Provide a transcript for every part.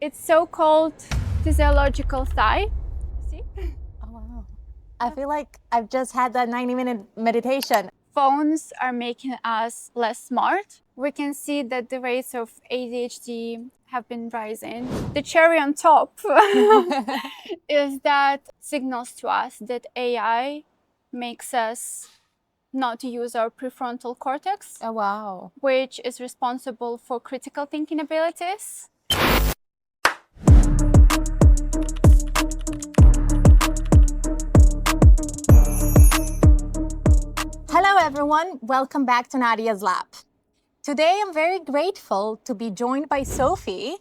It's so-called physiological sigh. See? Oh, wow. I feel like I've just had that 90-minute meditation. Phones are making us less smart. We can see that the rates of ADHD have been rising. The cherry on top is that signals to us that AI makes us not use our prefrontal cortex, Oh, wow. which is responsible for critical thinking abilities. Hello, everyone. Welcome back to Nadia's Lab. Today, I'm very grateful to be joined by Sophie.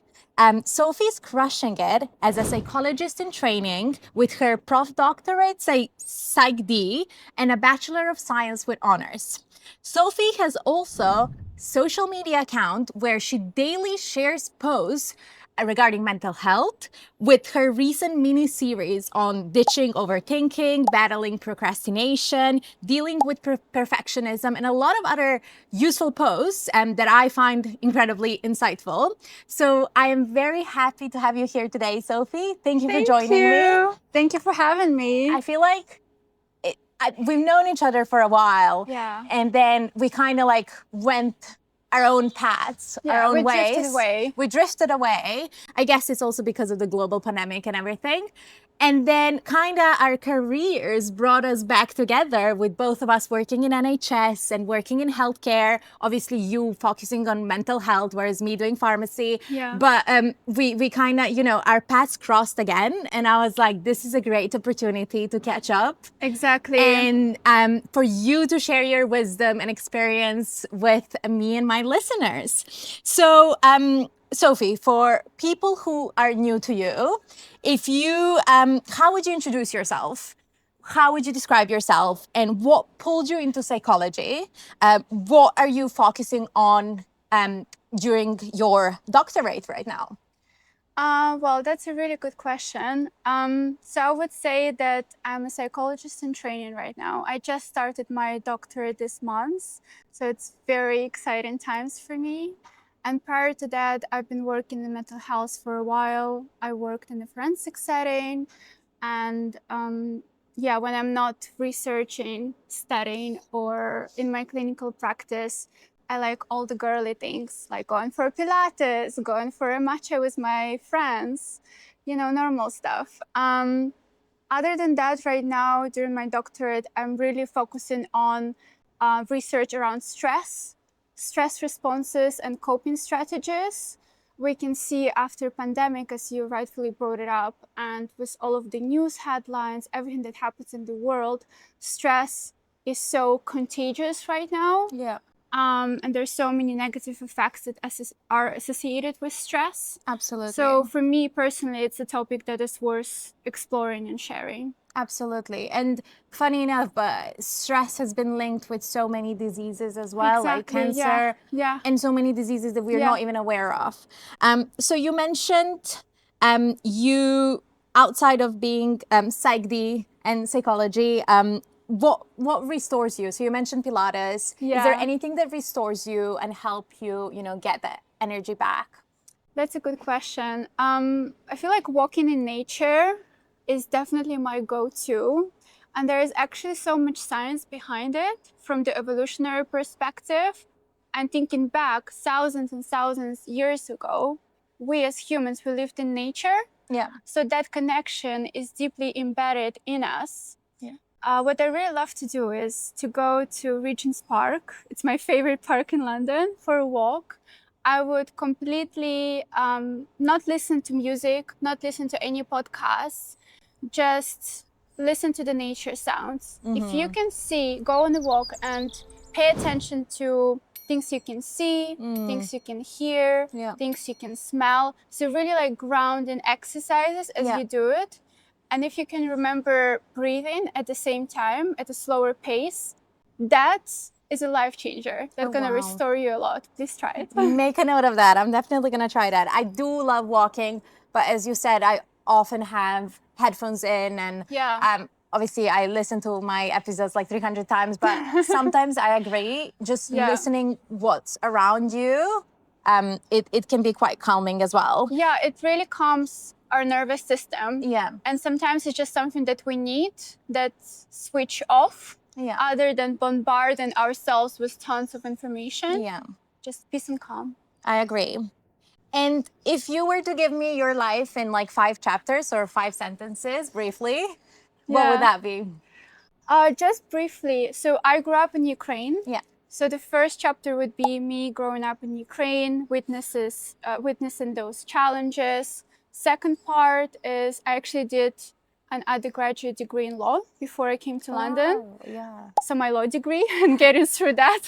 Sophie's crushing it as a psychologist in training with her doctorate, Psych D, and a Bachelor of Science with honors. Sophie has also social media account where she daily shares posts regarding mental health with her recent mini-series on ditching overthinking, battling procrastination, dealing with perfectionism, and a lot of other useful posts that I find incredibly insightful. So I am very happy to have you here today, Sophie. Thank you for joining me. Thank you for having me. I feel like we've known each other for a while. Yeah. And then we kind of like went our own paths, our own ways. We drifted away. I guess it's also because of the global pandemic and everything. And then kind of our careers brought us back together with both of us working in NHS and working in healthcare. Obviously, you focusing on mental health, whereas me doing pharmacy. Yeah. But we kind of, our paths crossed again. And I was like, this is a great opportunity to catch up. Exactly. And for you to share your wisdom and experience with me and my listeners. So, Sophie, for people who are new to you, how would you introduce yourself? How would you describe yourself? And what pulled you into psychology? What are you focusing on during your doctorate right now? Well, that's a really good question. So I would say that I'm a psychologist in training right now. I just started my doctorate this month, so it's very exciting times for me. And prior to that, I've been working in mental health for a while. I worked in a forensic setting, and when I'm not researching, studying, or in my clinical practice, I like all the girly things, like going for Pilates, going for a matcha with my friends, normal stuff. Other than that, right now, during my doctorate, I'm really focusing on research around stress responses, and coping strategies. We can see after pandemic, as you rightfully brought it up, and with all of the news headlines, everything that happens in the world, stress is so contagious right now. Yeah. And there's so many negative effects that are associated with stress. Absolutely. So for me personally, it's a topic that is worth exploring and sharing. Absolutely. And funny enough, but stress has been linked with so many diseases as well, like cancer and so many diseases that we're not even aware of. So you mentioned you, outside of being Psych D and psychology, what restores you? So you mentioned Pilates. Yeah. Is there anything that restores you and help you, get that energy back? That's a good question. I feel like walking in nature is definitely my go-to. And there is actually so much science behind it from the evolutionary perspective. And thinking back thousands and thousands years ago, we as humans, we lived in nature. Yeah. So that connection is deeply embedded in us. Yeah. What I really love to do is to go to Regent's Park. It's my favorite park in London for a walk. I would completely not listen to music, not listen to any podcasts, just listen to the nature sounds. Mm-hmm. If you can go on a walk and pay attention to things you can see, things you can hear, things you can smell. So really like grounding exercises as you do it. And if you can remember breathing at the same time at a slower pace, that is a life changer. That's going to restore you a lot. Please try it. Make a note of that. I'm definitely going to try that. I do love walking, but as you said, I often have headphones in and obviously I listen to my episodes like 300 times, but sometimes I agree, just listening what's around you it can be quite calming as well. Yeah, it really calms our nervous system. Yeah. And sometimes it's just something that we need, that switch off, other than bombarding ourselves with tons of information. Yeah. Just peace and calm. I agree. And if you were to give me your life in like 5 chapters or 5 sentences, briefly, what would that be? Just briefly. So I grew up in Ukraine. Yeah. So the first chapter would be me growing up in Ukraine, witnessing those challenges. Second part is I actually did an undergraduate degree in law before I came to London. Yeah. So my law degree and getting through that.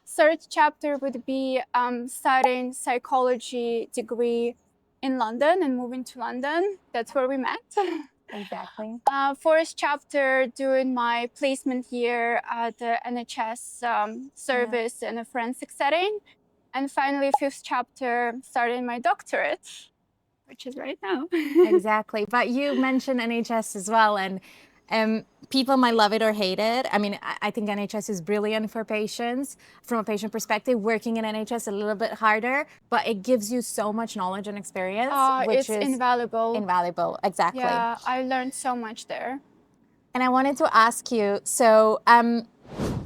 Third chapter would be studying psychology degree in London and moving to London. That's where we met. Exactly. Fourth chapter, doing my placement year at the NHS service in a forensic setting. And finally, fifth chapter, starting my doctorate, which is right now. Exactly. But you mentioned NHS as well, and people might love it or hate it. I mean, I think NHS is brilliant for patients. From a patient perspective, working in NHS a little bit harder, but it gives you so much knowledge and experience, which It's is invaluable. Invaluable, exactly. Yeah, I learned so much there. And I wanted to ask you, so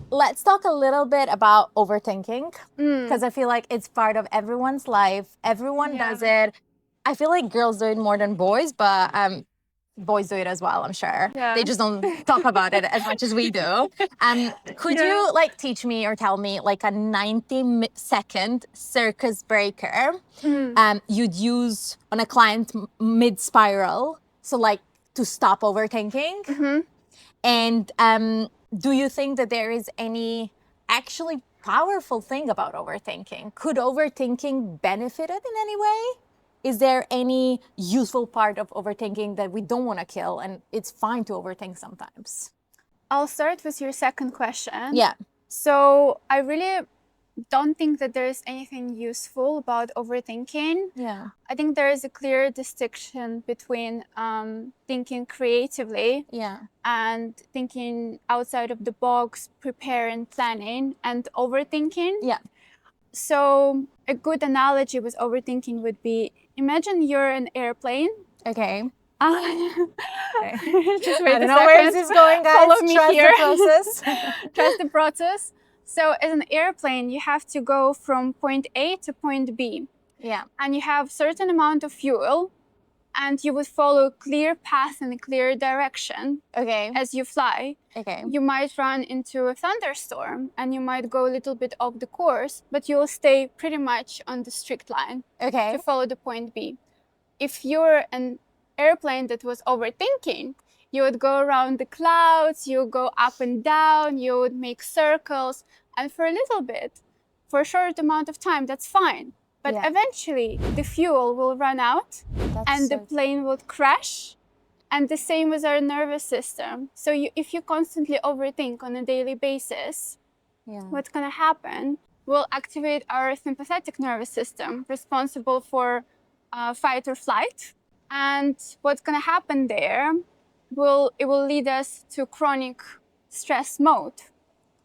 let's talk a little bit about overthinking, because I feel like it's part of everyone's life. Everyone does it. I feel like girls do it more than boys, but boys do it as well, I'm sure. Yeah. They just don't talk about it as much as we do. Could you like teach me or tell me like a 90-second circus breaker you'd use on a client mid-spiral, so like to stop overthinking? And do you think that there is any actually powerful thing about overthinking? Could overthinking benefit it in any way? Is there any useful part of overthinking that we don't want to kill, and it's fine to overthink sometimes? I'll start with your second question. Yeah. So I really don't think that there is anything useful about overthinking. Yeah. I think there is a clear distinction between thinking creatively and thinking outside of the box, preparing, planning, and overthinking. Yeah. So a good analogy with overthinking would be, imagine you're an airplane. Okay. Just wait I don't know where this is going, guys. Follow me Trust here. the process. Trust the process. So as an airplane, you have to go from point A to point B. Yeah. And you have certain amount of fuel, and you would follow a clear path and a clear direction. Okay. As you fly. Okay. You might run into a thunderstorm and you might go a little bit off the course, but you'll stay pretty much on the strict line. Okay. To follow the point B. If you're an airplane that was overthinking, you would go around the clouds, you would go up and down, you would make circles, and for a little bit, for a short amount of time, that's fine. But eventually, the fuel will run out and the plane will crash. And the same with our nervous system. So if you constantly overthink on a daily basis, what's going to happen? We'll activate our sympathetic nervous system, responsible for fight or flight. And what's going to happen there, it will lead us to chronic stress mode,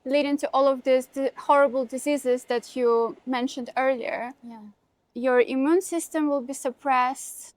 leading to all of these horrible diseases that you mentioned earlier. Yeah. Your immune system will be suppressed,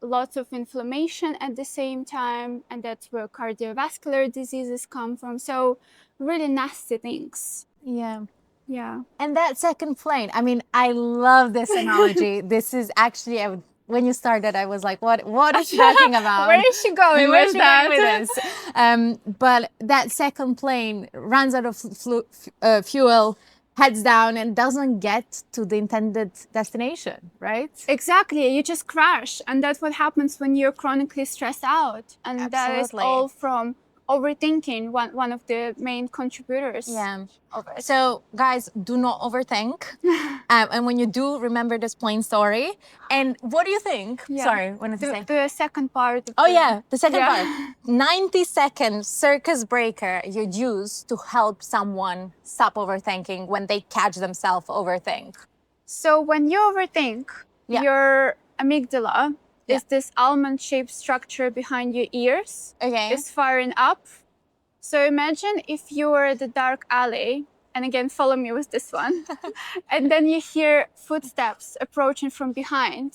lots of inflammation at the same time, and that's where cardiovascular diseases come from. So really nasty things. Yeah. Yeah. And that second plane, I mean, I love this analogy. This is actually, when you started, I was like, what is she talking about? Where is she going with that? With this? But that second plane runs out of fuel, heads down, and doesn't get to the intended destination, right? Exactly. You just crash. And that's what happens when you're chronically stressed out. And that is all from overthinking, one of the main contributors. Yeah. So guys, do not overthink. And when you do, remember this plain story. And what do you think? Yeah. Sorry, what did you say? The second part. The second part. 90-second circus breaker you'd use to help someone stop overthinking when they catch themselves overthink. So when you overthink, your amygdala is this almond-shaped structure behind your ears. Okay. It's firing up. So imagine if you were at the dark alley And again, follow me with this one. And then you hear footsteps approaching from behind.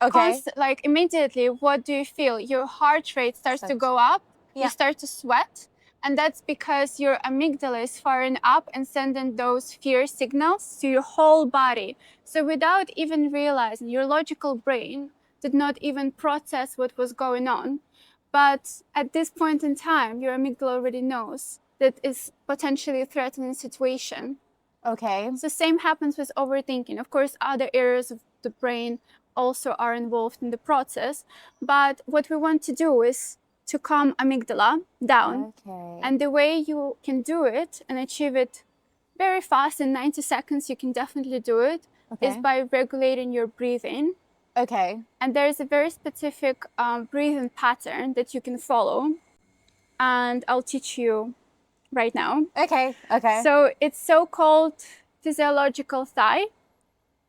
Okay. Like immediately, what do you feel? Your heart rate starts to go up. Yeah. You start to sweat. And that's because your amygdala is firing up and sending those fear signals to your whole body. So without even realizing, your logical brain did not even process what was going on. But at this point in time, your amygdala already knows that it's potentially a threatening situation. Okay. So same happens with overthinking. Of course, other areas of the brain also are involved in the process. But what we want to do is to calm amygdala down. Okay. And the way you can do it and achieve it very fast, in 90 seconds, you can definitely do it, is by regulating your breathing. Okay. And there's a very specific breathing pattern that you can follow. And I'll teach you right now. Okay. Okay. So it's so-called physiological sigh.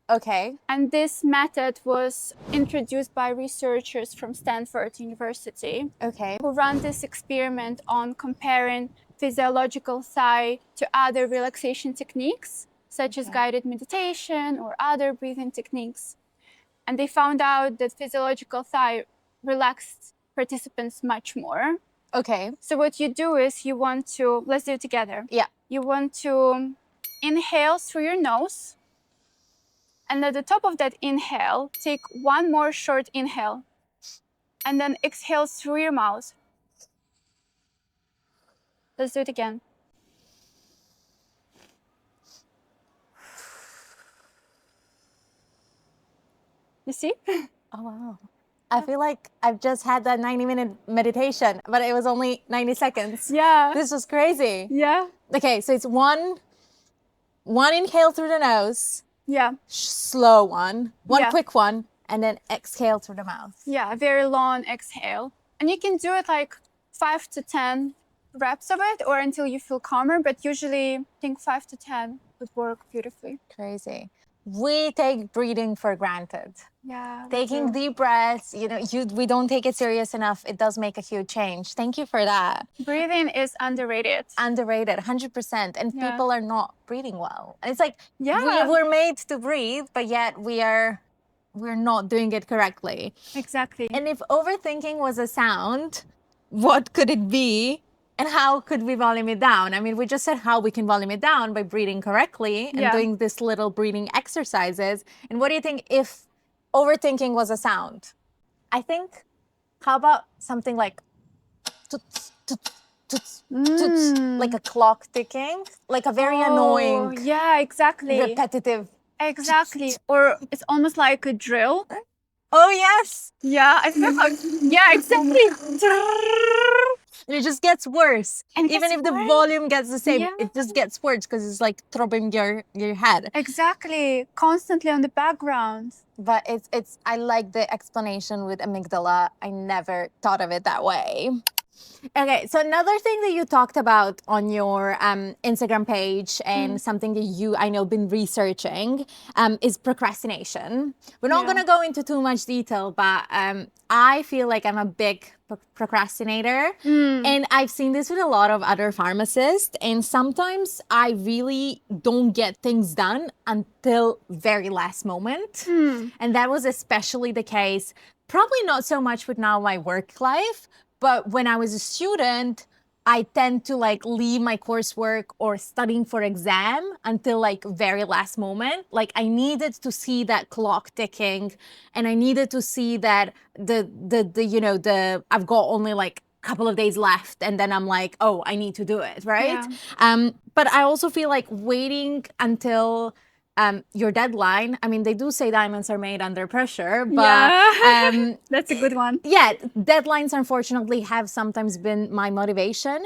Okay. And this method was introduced by researchers from Stanford University. Okay. Who ran this experiment on comparing physiological sigh to other relaxation techniques, such as guided meditation or other breathing techniques. And they found out that physiological sigh relaxed participants much more. Okay. So what you do is you want to, let's do it together. Yeah. You want to inhale through your nose. And at the top of that inhale, take one more short inhale. And then exhale through your mouth. Let's do it again. You see? Oh, wow. I feel like I've just had that 90-minute meditation, but it was only 90 seconds. Yeah. This was crazy. Yeah. Okay, so it's one inhale through the nose. Yeah. Slow one Yeah. quick one, and then exhale through the mouth. Yeah, a very long exhale. And you can do it like 5 to 10 reps of it or until you feel calmer, but usually I think 5 to 10 would work beautifully. Crazy. We take breathing for granted. Yeah. Taking deep breaths, we don't take it serious enough. It does make a huge change. Thank you for that. Breathing is underrated. Underrated, 100%. And people are not breathing well. And it's like, Yeah. we're made to breathe, but yet we're not doing it correctly. Exactly. And if overthinking was a sound, what could it be? And how could we volume it down? I mean, we just said how we can volume it down by breathing correctly and doing this little breathing exercises. And what do you think if overthinking was a sound? I think, how about something like toots, toots, toots, toots, like a clock ticking, like a very annoying, yeah, exactly. repetitive. Exactly. Or it's almost like a drill. Oh, yes. Yeah, I feel like, yeah, exactly. And it just gets worse. And even if the volume gets the same, it just gets worse because it's like throbbing your head. Exactly. Constantly on the background. But I like the explanation with amygdala. I never thought of it that way. Okay, so another thing that you talked about on your Instagram page and something that I know, been researching is procrastination. We're not going to go into too much detail, but I feel like I'm a big procrastinator. And I've seen this with a lot of other pharmacists. And sometimes I really don't get things done until very last moment. And that was especially the case, probably not so much with now my work life, but when I was a student, I tend to like leave my coursework or studying for exam until like very last moment. Like I needed to see that clock ticking, and I needed to see that I've got only like a couple of days left, and then I'm like, oh, I need to do it, right? But I also feel like waiting until your deadline. I mean, they do say diamonds are made under pressure, but that's a good one. Yeah, deadlines unfortunately have sometimes been my motivation.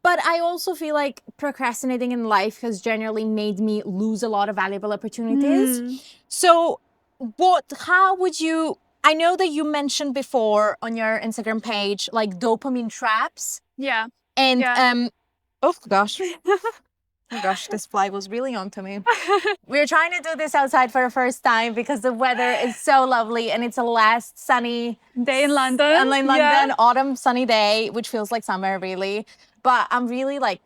But I also feel like procrastinating in life has generally made me lose a lot of valuable opportunities. So how would you, I know that you mentioned before on your Instagram page, like dopamine traps. Yeah. And oh gosh. Oh gosh, this fly was really onto me. We're trying to do this outside for the first time because the weather is so lovely and it's a last sunny day in London. Autumn sunny day, which feels like summer really. But I'm really like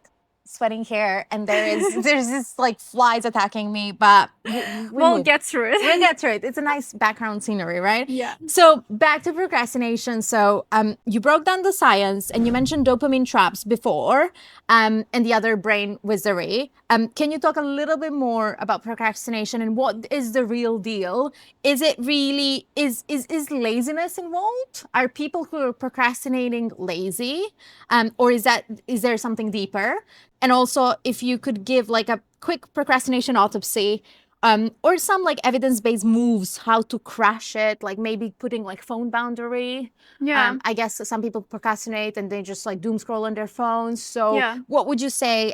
sweating here, and there's this like flies attacking me, but we'll get through it. We'll get through it. It's a nice background scenery, right? Yeah. So back to procrastination. So you broke down the science, and you mentioned dopamine traps before, and the other brain wizardry. Can you talk a little bit more about procrastination and what is the real deal? Is it really is laziness involved? Are people who are procrastinating lazy, or is there something deeper? And also, if you could give like a quick procrastination autopsy, or some like evidence-based moves, how to crash it, like maybe putting like phone boundary. Yeah. I guess some people procrastinate and they just like doom scroll on their phones. So Yeah. what would you say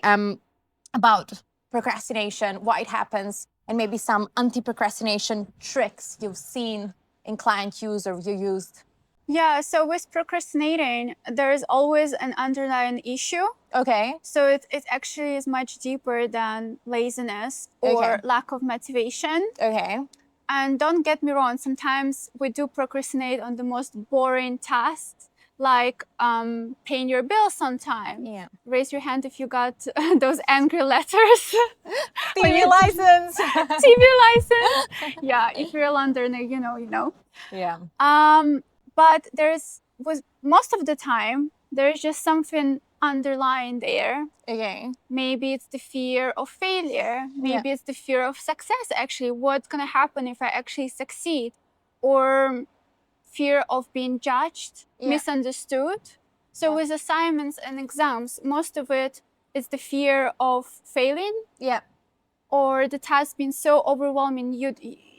about procrastination, why it happens, and maybe some anti-procrastination tricks you've seen in client use or you used? Yeah, so with procrastinating, there is always an underlying issue. Okay. So it actually is much deeper than laziness or lack of motivation. Okay. And don't get me wrong, sometimes we do procrastinate on the most boring tasks, like paying your bills on time. Yeah. Raise your hand if you got those angry letters. TV license. TV license. Yeah, if you're a Londoner, you know. Yeah. But most of the time, there's just something underlying there. Okay. Maybe it's the fear of failure. Maybe it's the fear of success, actually. What's going to happen if I actually succeed? Or fear of being judged, misunderstood. So with assignments and exams, most of it is the fear of failing. Yeah. Or the task being so overwhelming,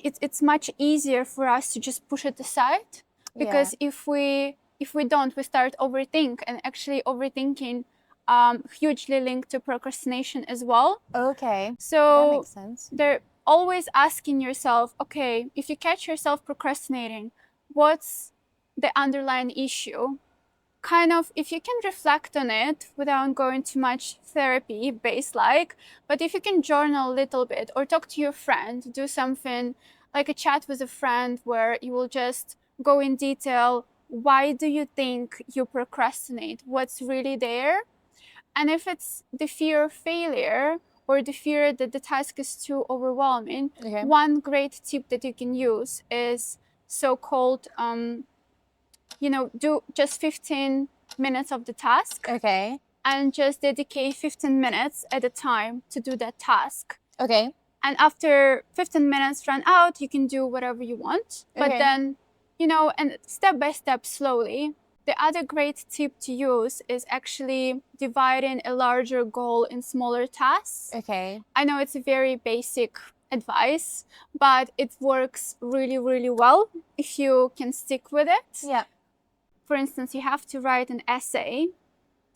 it's much easier for us to just push it aside. Because if we don't, we start overthink, and actually overthinking hugely linked to procrastination as well. Okay. So that makes sense. They're always asking yourself, okay, if you catch yourself procrastinating, what's the underlying issue? Kind of, if you can reflect on it without going too much therapy based but if you can journal a little bit or talk to your friend, do something like a chat with a friend where you will just go in detail. Why do you think you procrastinate? What's really there? And if it's the fear of failure or the fear that the task is too overwhelming, one great tip that you can use is so-called, do just 15 minutes of the task. Okay. And just dedicate 15 minutes at a time to do that task. Okay. And after 15 minutes run out, you can do whatever you want. But then, and step by step, slowly. The other great tip to use is actually dividing a larger goal in smaller tasks. Okay. I know it's a very basic advice, but it works really, really well if you can stick with it. Yeah. For instance, you have to write an essay.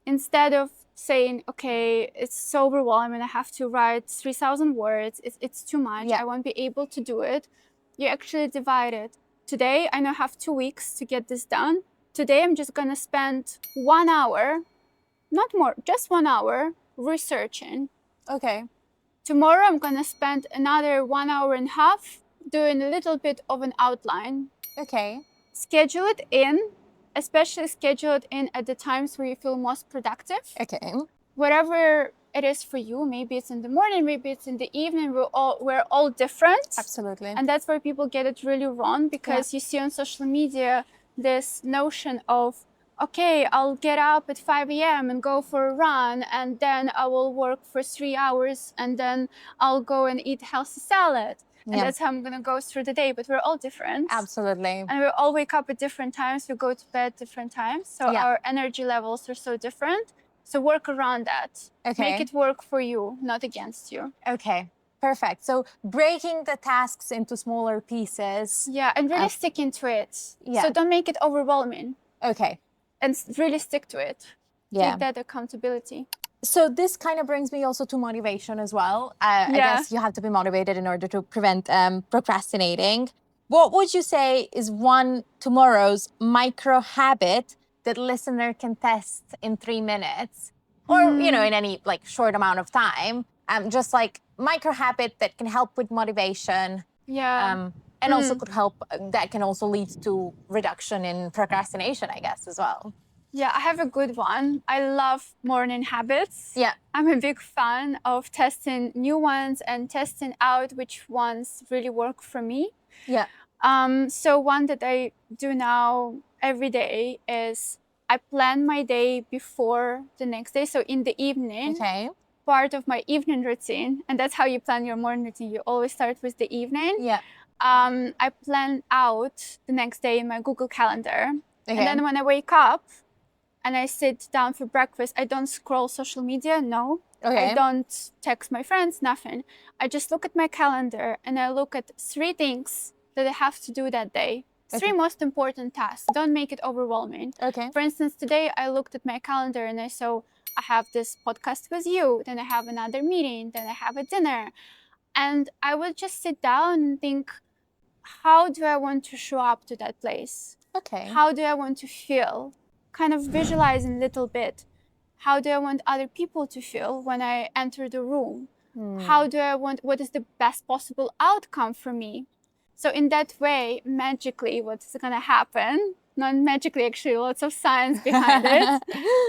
Instead of saying, okay, it's so overwhelming, I have to write 3,000 words, it's too much, I won't be able to do it. You actually divide it. Today, I now have 2 weeks to get this done. Today, I'm just gonna spend 1 hour, not more, just 1 hour researching. Okay. Tomorrow, I'm gonna spend another 1 hour and a half doing a little bit of an outline. Okay. Schedule it in, especially schedule it in at the times where you feel most productive. Okay. Whatever it is for you, maybe it's in the morning, maybe it's in the evening, we're all different. Absolutely. And that's where people get it really wrong, because you see on social media this notion of, okay, I'll get up at 5 a.m. and go for a run, and then I will work for 3 hours, and then I'll go and eat healthy salad. And that's how I'm going to go through the day. But we're all different. Absolutely. And we all wake up at different times. We go to bed different times. So our energy levels are so different. So work around that. Okay. Make it work for you, not against you. Okay. Perfect. So breaking the tasks into smaller pieces. Yeah, and really sticking to it. Yeah. So don't make it overwhelming. Okay. And really stick to it. Yeah. Take that accountability. So this kind of brings me also to motivation as well. I guess you have to be motivated in order to prevent procrastinating. What would you say is one tomorrow's micro habit that listener can test in 3 minutes, or in any like short amount of time? Just like micro habit that can help with motivation. Yeah. And also could help. That can also lead to reduction in procrastination, I guess, as well. Yeah, I have a good one. I love morning habits. Yeah. I'm a big fan of testing new ones and testing out which ones really work for me. Yeah. So one that I do now every day is I plan my day before the next day. So in the evening, Okay. part of my evening routine, and that's how you plan your morning routine. You always start with the evening. Yeah. I plan out the next day in my Google Calendar. Okay. And then when I wake up and I sit down for breakfast, I don't scroll social media, no. Okay. I don't text my friends, nothing. I just look at my calendar and I look at 3 things that I have to do that day. 3 most important tasks. Don't make it overwhelming. Okay. For instance, today I looked at my calendar and I saw I have this podcast with you, then I have another meeting, then I have a dinner. And I would just sit down and think, how do I want to show up to that place? Okay. How do I want to feel? Kind of visualizing a little bit. How do I want other people to feel when I enter the room? How do I want, what is the best possible outcome for me? So in that way, magically, what's going to happen? Not magically, actually, lots of science behind it.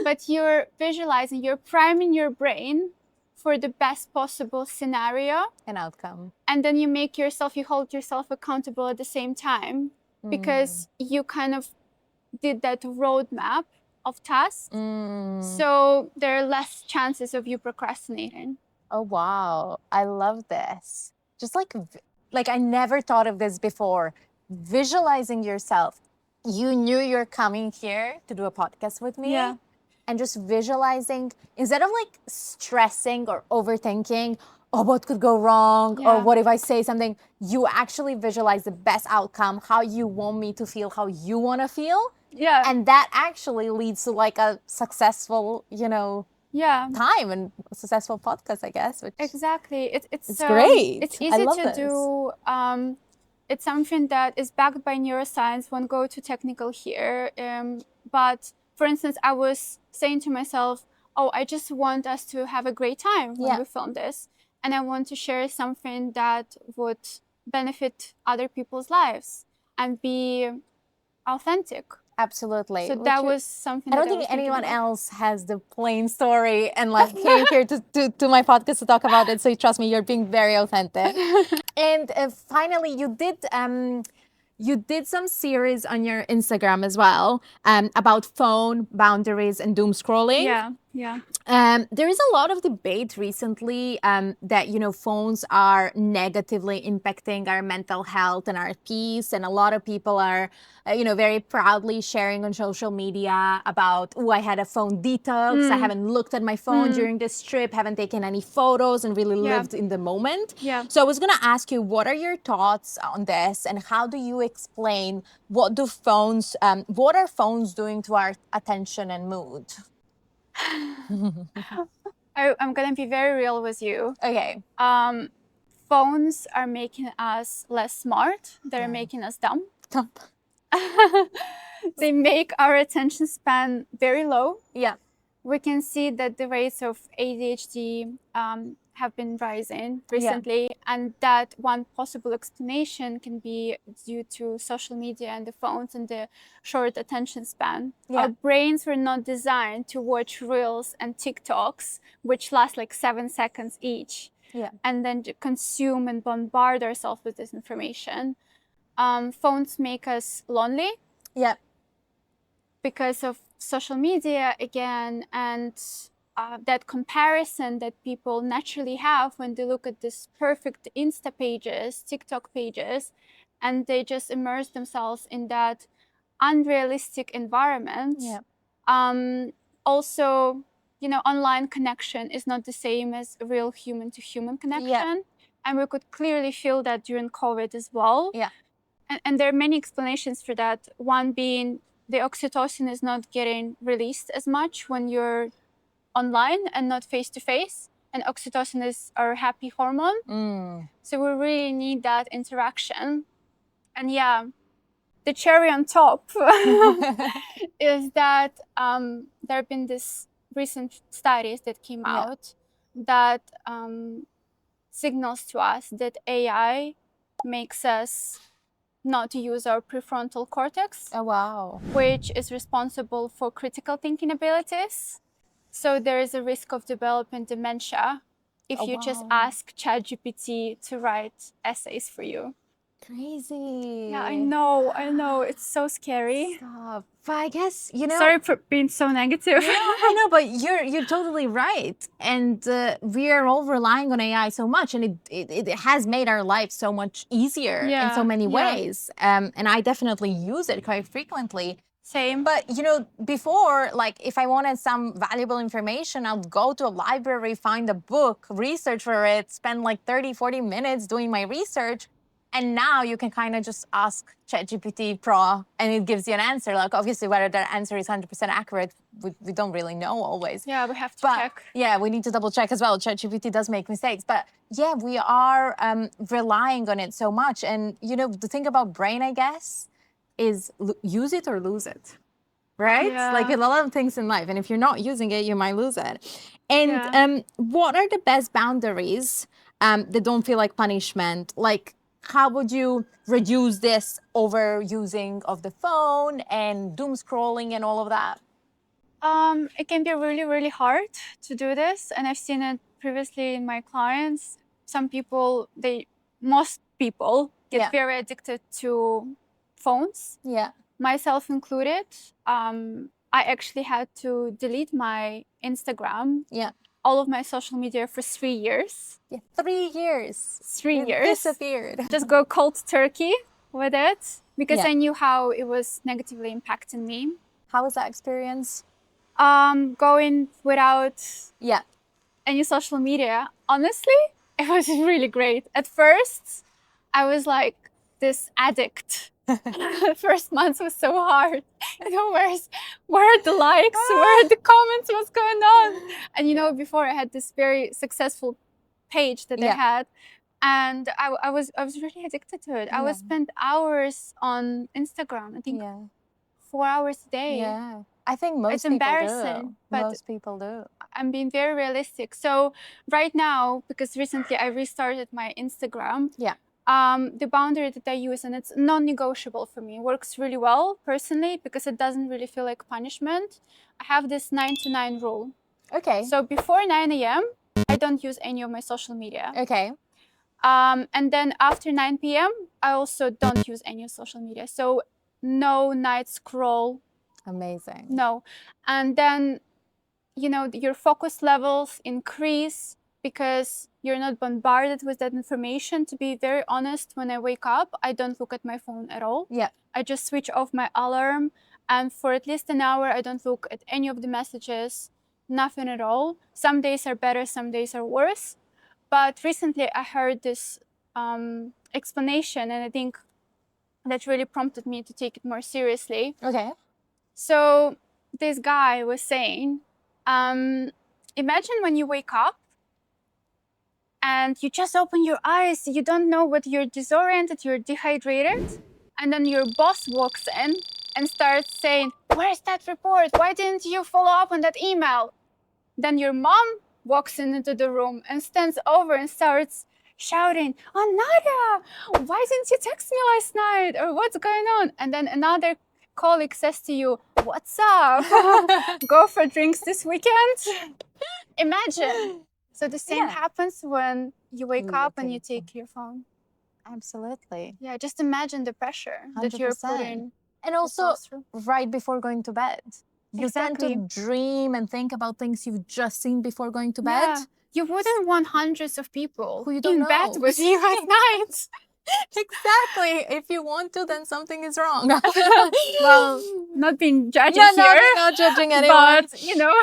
But you're visualizing, you're priming your brain for the best possible scenario. An outcome. And then you hold yourself accountable at the same time because you kind of did that roadmap of tasks. So there are less chances of you procrastinating. Oh, wow. I love this. Just like I never thought of this before. Visualizing yourself. You knew you're coming here to do a podcast with me. Yeah. And just visualizing, instead of like stressing or overthinking, oh, what could go wrong? Or Yeah. what if I say something? You actually visualize the best outcome, how you want me to feel, how you want to feel. Yeah. And that actually leads to like a successful, yeah. time and a successful podcast, I guess. Which Exactly. It's great. It's I easy love to this. do. It's something that is backed by neuroscience. Won't go too technical here. But for instance, I was saying to myself, "Oh, I just want us to have a great time when we film this, and I want to share something that would benefit other people's lives and be authentic." Absolutely. So that was something I that don't I was think thinking anyone about. else has the plain story and like came here to my podcast to talk about it. So trust me, you're being very authentic. And finally, you did some series on your Instagram as well about phone boundaries and doom scrolling. Yeah, yeah. There is a lot of debate recently that phones are negatively impacting our mental health and our peace, and a lot of people are very proudly sharing on social media about, oh, I had a phone detox, I haven't looked at my phone during this trip, haven't taken any photos, and really lived in the moment. Yeah. So I was going to ask you, what are your thoughts on this, and how do you explain what are phones doing to our attention and mood? I'm gonna be very real with you. Okay. Phones are making us less smart. They're making us dumb. They make our attention span very low. Yeah. We can see that the rates of ADHD have been rising recently, and that one possible explanation can be due to social media and the phones and the short attention span. Yeah. Our brains were not designed to watch reels and TikToks, which last like 7 seconds each, and then to consume and bombard ourselves with this information. Phones make us lonely. Yeah. Because of social media again, and that comparison that people naturally have when they look at this perfect Insta pages, TikTok pages, and they just immerse themselves in that unrealistic environment. Yeah. Also, online connection is not the same as real human to human connection. And we could clearly feel that during COVID as well. Yeah. And there are many explanations for that. One being the oxytocin is not getting released as much when you're online and not face to face. And oxytocin is our happy hormone. So we really need that interaction. And yeah, the cherry on top is that there have been these recent studies that came out that signals to us that AI makes us not to use our prefrontal cortex, Oh, wow. which is responsible for critical thinking abilities. So there is a risk of developing dementia if you just ask ChatGPT to write essays for you. Crazy. Yeah, I know. It's so scary. Stop. But I guess, you know. Sorry for being so negative. I know, but you're totally right. And we are all relying on AI so much, and it has made our life so much easier in so many ways. And I definitely use it quite frequently. Same. But, you know, before, like, if I wanted some valuable information, I'll go to a library, find a book, research for it, spend like 30, 40 minutes doing my research. And now you can kind of just ask ChatGPT Pro and it gives you an answer. Like, obviously, whether that answer is 100% accurate, we don't really know always. Yeah, we have to check. Yeah, we need to double check as well. ChatGPT does make mistakes. But yeah, we are relying on it so much. And, you know, the thing about brain, I guess, is use it or lose it. Right? Yeah. Like a lot of things in life. And if you're not using it, you might lose it. And what are the best boundaries that don't feel like punishment? Like, how would you reduce this overusing of the phone and doom scrolling and all of that? It can be really, really hard to do this. And I've seen it previously in my clients. Most people get very addicted to phones. Yeah. Myself included. I actually had to delete my Instagram. Yeah. All of my social media for 3 years. Yeah, 3 years. 3 years. Disappeared. Just go cold turkey with it because I knew how it was negatively impacting me. How was that experience? Going without Yeah. any social media. Honestly, it was really great. At first, I was like this addict. The first month was so hard. You know, where are the likes? Where are the comments? What's going on? And you know, before I had this very successful page that I had, and I was really addicted to it. I would spend hours on Instagram. I think 4 hours a day. Yeah. I think most it's people embarrassing, do. but Most people do. I'm being very realistic. So right now, because recently I restarted my Instagram, the boundary that I use, and it's non-negotiable for me, works really well personally because it doesn't really feel like punishment. I have this 9 to 9 rule. Okay. So before 9 a.m., I don't use any of my social media. Okay. And then after 9 p.m., I also don't use any social media. So no night scroll. Amazing. No. And then, you know, your focus levels increase because you're not bombarded with that information. To be very honest, when I wake up, I don't look at my phone at all. Yeah. I just switch off my alarm. And for at least an hour, I don't look at any of the messages, nothing at all. Some days are better, some days are worse. But recently I heard this explanation, and I think that really prompted me to take it more seriously. Okay. So this guy was saying, imagine when you wake up and you just open your eyes, you don't know what you're disoriented, you're dehydrated, and then your boss walks in and starts saying, where's that report? Why didn't you follow up on that email? Then your mom walks into the room and stands over and starts shouting, oh, Nadia, why didn't you text me last night? Or what's going on? And then another colleague says to you, what's up? Go for drinks this weekend? Imagine. So the same happens when you wake up and you take your phone. Absolutely. Yeah, just imagine the pressure 100%. That you're putting. And also right before going to bed. You tend to dream and think about things you've just seen before going to bed. Yeah. You wouldn't want hundreds of people who you don't in bed with you at night. Exactly. If you want to, then something is wrong. Well, not being judging here. Not judging anyone. But, you know.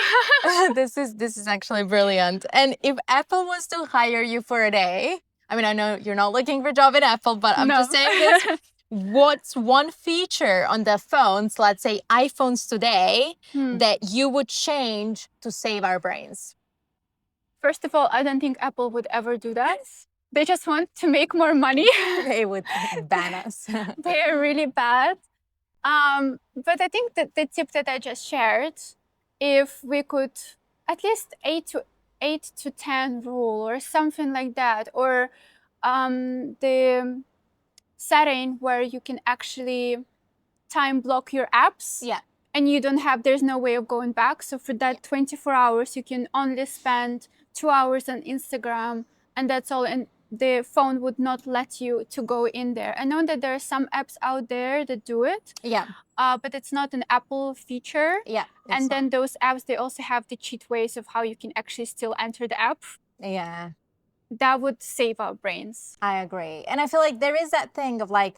This is actually brilliant. And if Apple was to hire you for a day, I mean, I know you're not looking for a job at Apple, but I'm just saying this. What's one feature on the phones, let's say iPhones today, that you would change to save our brains? First of all, I don't think Apple would ever do that. They just want to make more money. They would ban us. They are really bad. But I think that the tip that I just shared, if we could at least 8 to 10 rule or something like that, or the setting where you can actually time block your apps. Yeah. And you don't have, there's no way of going back. So for that 24 hours, you can only spend 2 hours on Instagram, and that's all. And the phone would not let you to go in there. I know that there are some apps out there that do it. Yeah. But it's not an Apple feature. Yeah. And then those apps, they also have the cheat ways of how you can actually still enter the app. Yeah. That would save our brains. I agree. And I feel like there is that thing of like,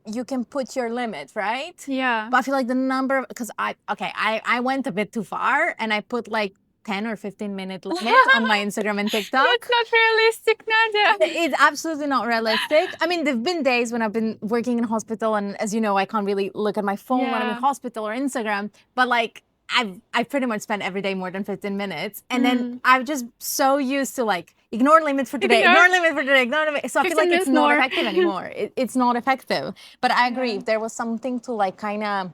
you can put your limit, right? Yeah. But I feel like the number of, because I went a bit too far and I put like 10 or 15-minute limit on my Instagram and TikTok. That's not realistic, Nadia. It's absolutely not realistic. I mean, there've been days when I've been working in hospital, and as you know, I can't really look at my phone when I'm in hospital or Instagram, but like I pretty much spend every day more than 15 minutes. And then I'm just so used to like, ignore limit for today, ignore limit for today, ignore limit. So I feel like it's not effective anymore. It's not effective. But I agree, if there was something to like kind of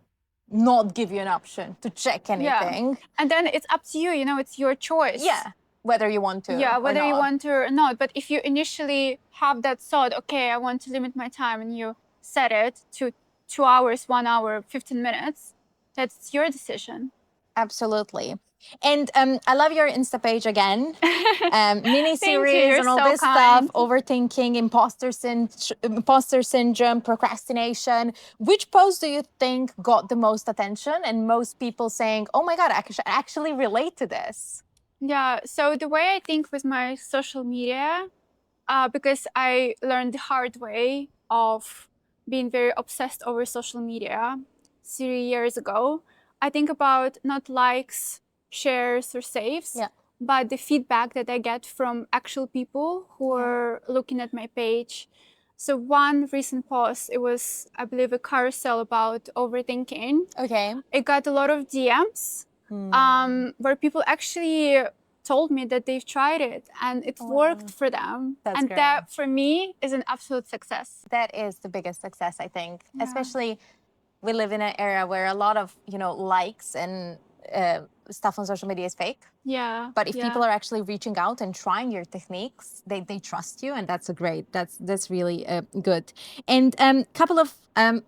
not give you an option to check anything. Yeah. And then it's up to you, you know, it's your choice. Yeah, whether you want to. Yeah, whether you want to or not. But if you initially have that thought, okay, I want to limit my time, and you set it to 2 hours, 1 hour, 15 minutes, that's your decision. Absolutely. And I love your Insta page again. Mini series and all so this kind. stuff, overthinking, imposter syndrome, procrastination. Which post do you think got the most attention and most people saying, oh my God, I actually relate to this? Yeah, so the way I think with my social media, because I learned the hard way of being very obsessed over social media 3 years ago, I think about not likes, shares, or saves, but the feedback that I get from actual people who are looking at my page. So one recent post, it was, I believe, a carousel about overthinking. Okay. It got a lot of DMs where people actually told me that they've tried it and it worked for them. That's great. That for me is an absolute success. That is the biggest success, I think. Especially we live in an era where a lot of, you know, likes and stuff on social media is fake. Yeah. But if people are actually reaching out and trying your techniques, they trust you, and that's a great, that's really good. And couple of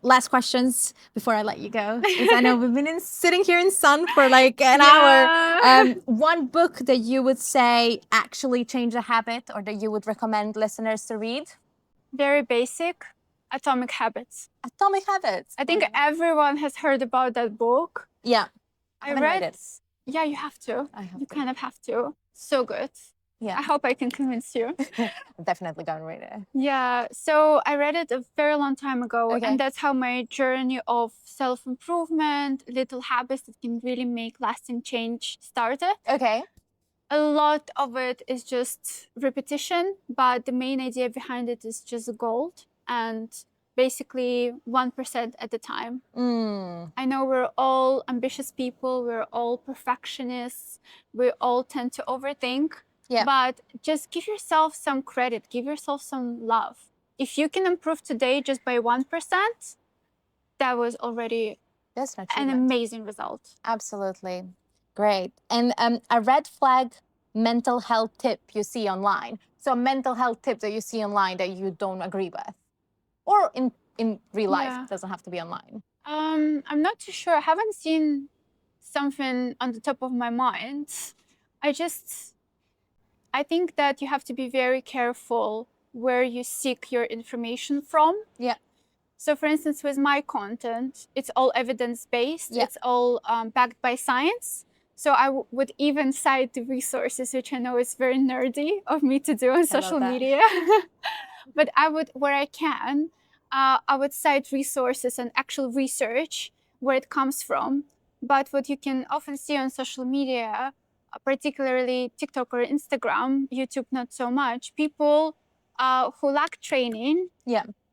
last questions before I let you go, because I know we've been sitting here in sun for like an hour. One book that you would say actually changed a habit, or that you would recommend listeners to read? Very basic, Atomic Habits. Atomic Habits. I think everyone has heard about that book. Yeah. I read it. Yeah, you have to. You kind of have to. So good. Yeah. I hope I can convince you. I'm definitely gonna read it. Yeah. So I read it a very long time ago, and that's how my journey of self-improvement, little habits that can really make lasting change started. Okay. A lot of it is just repetition, but the main idea behind it is just gold, and basically 1% at a time. I know we're all ambitious people, we're all perfectionists, we all tend to overthink, but just give yourself some credit, give yourself some love. If you can improve today just by 1%, that was already an amazing result. Absolutely. Great. And a red flag mental health tip you see online. So a mental health tip that you see online that you don't agree with, or in real life, it doesn't have to be online. I'm not too sure. I haven't seen something on the top of my mind. I think that you have to be very careful where you seek your information from. Yeah. So for instance, with my content, it's all evidence-based. It's all backed by science. So I would even cite the resources, which I know is very nerdy of me to do on social media. But I would, where I can, I would cite resources and actual research where it comes from. But what you can often see on social media, particularly TikTok or Instagram, YouTube not so much, people who lack training,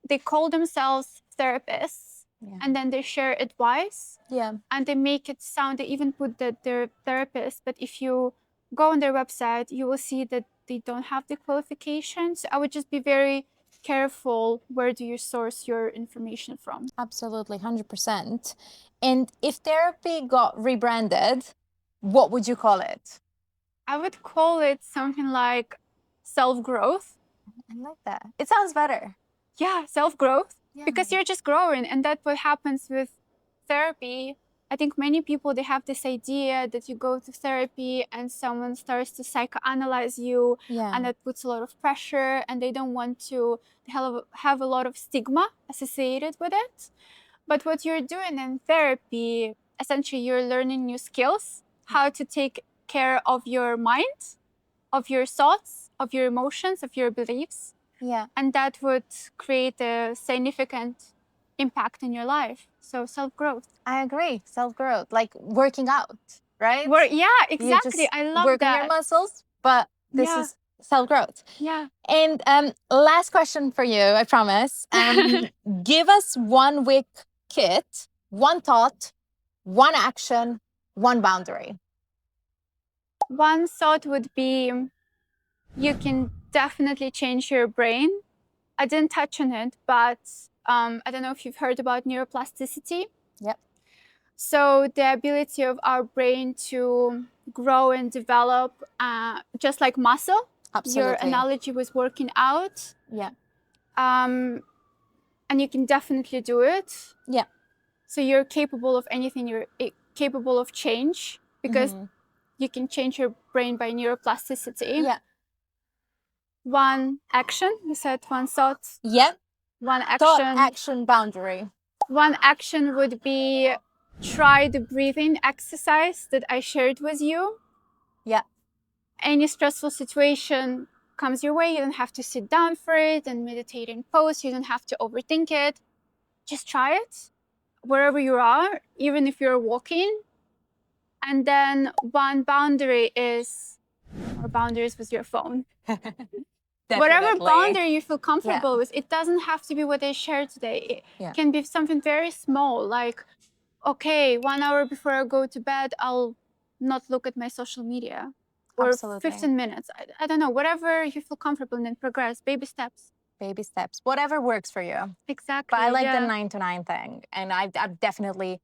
they call themselves therapists, and then they share advice, and they make it sound, they even put that they're therapists, but if you go on their website, you will see that they don't have the qualifications. I would just be very careful, where do you source your information from? Absolutely, 100%. And if therapy got rebranded, what would you call it? I would call it something like self-growth. I like that. It sounds better. self-growth, because you're just growing. And that's what happens with therapy. I think many people, they have this idea that you go to therapy and someone starts to psychoanalyze you, and that puts a lot of pressure, and they don't want to have a lot of stigma associated with it. But what you're doing in therapy, essentially you're learning new skills, how to take care of your mind, of your thoughts, of your emotions, of your beliefs. And that would create a significant impact in your life. So self-growth. I agree. Self-growth, like working out, right? Exactly. I love work that. on your muscles, but this is self-growth. Yeah. And last question for you, I promise. Give us 1 week kit, 1 thought, 1 action, 1 boundary. One thought would be, you can definitely change your brain. I didn't touch on it, but I don't know if you've heard about neuroplasticity. Yep. So the ability of our brain to grow and develop, just like muscle. Absolutely. Your analogy was working out. Yeah. And you can definitely do it. Yeah. So you're capable of anything. You're capable of change, because you can change your brain by neuroplasticity. Yeah. 1 action. You said 1 thought. Yep. 1 action. Thought, action, boundary. 1 action would be, try the breathing exercise that I shared with you. Yeah. Any stressful situation comes your way, you don't have to sit down for it and meditate in pose. You don't have to overthink it. Just try it wherever you are, even if you're walking. And then 1 boundary is, or boundaries with your phone. Whatever boundary you feel comfortable with. It doesn't have to be what I shared today. It can be something very small, like, okay, 1 hour before I go to bed, I'll not look at my social media. Or Absolutely. 15 minutes. I don't know, whatever you feel comfortable, and then progress. Baby steps. Baby steps. Whatever works for you. Exactly. But I like the 9 to 9 thing. And I've definitely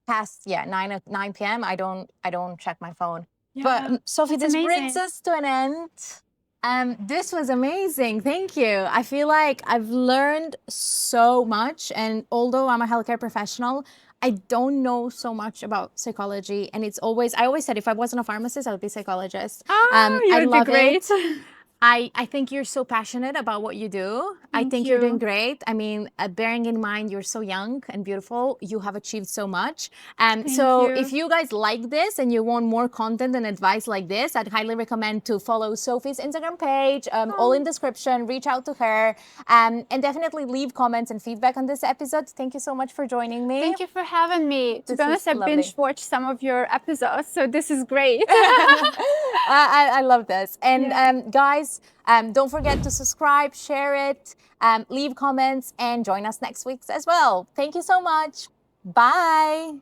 past 9 p.m. I don't check my phone. But Sophie, this brings us to an end. This was amazing. Thank you. I feel like I've learned so much, and although I'm a healthcare professional, I don't know so much about psychology. And I always said, if I wasn't a pharmacist, I would be a psychologist. You'd be great. I think you're so passionate about what you do. I think you're doing great. I mean, bearing in mind you're so young and beautiful, you have achieved so much. So if you guys like this and you want more content and advice like this, I'd highly recommend to follow Sophie's Instagram page, all in description, reach out to her, and definitely leave comments and feedback on this episode. Thank you so much for joining me. Thank you for having me. To be honest, I binge watched some of your episodes, so this is great. I love this. And guys, don't forget to subscribe, share it, leave comments, and join us next week as well. Thank you so much. Bye.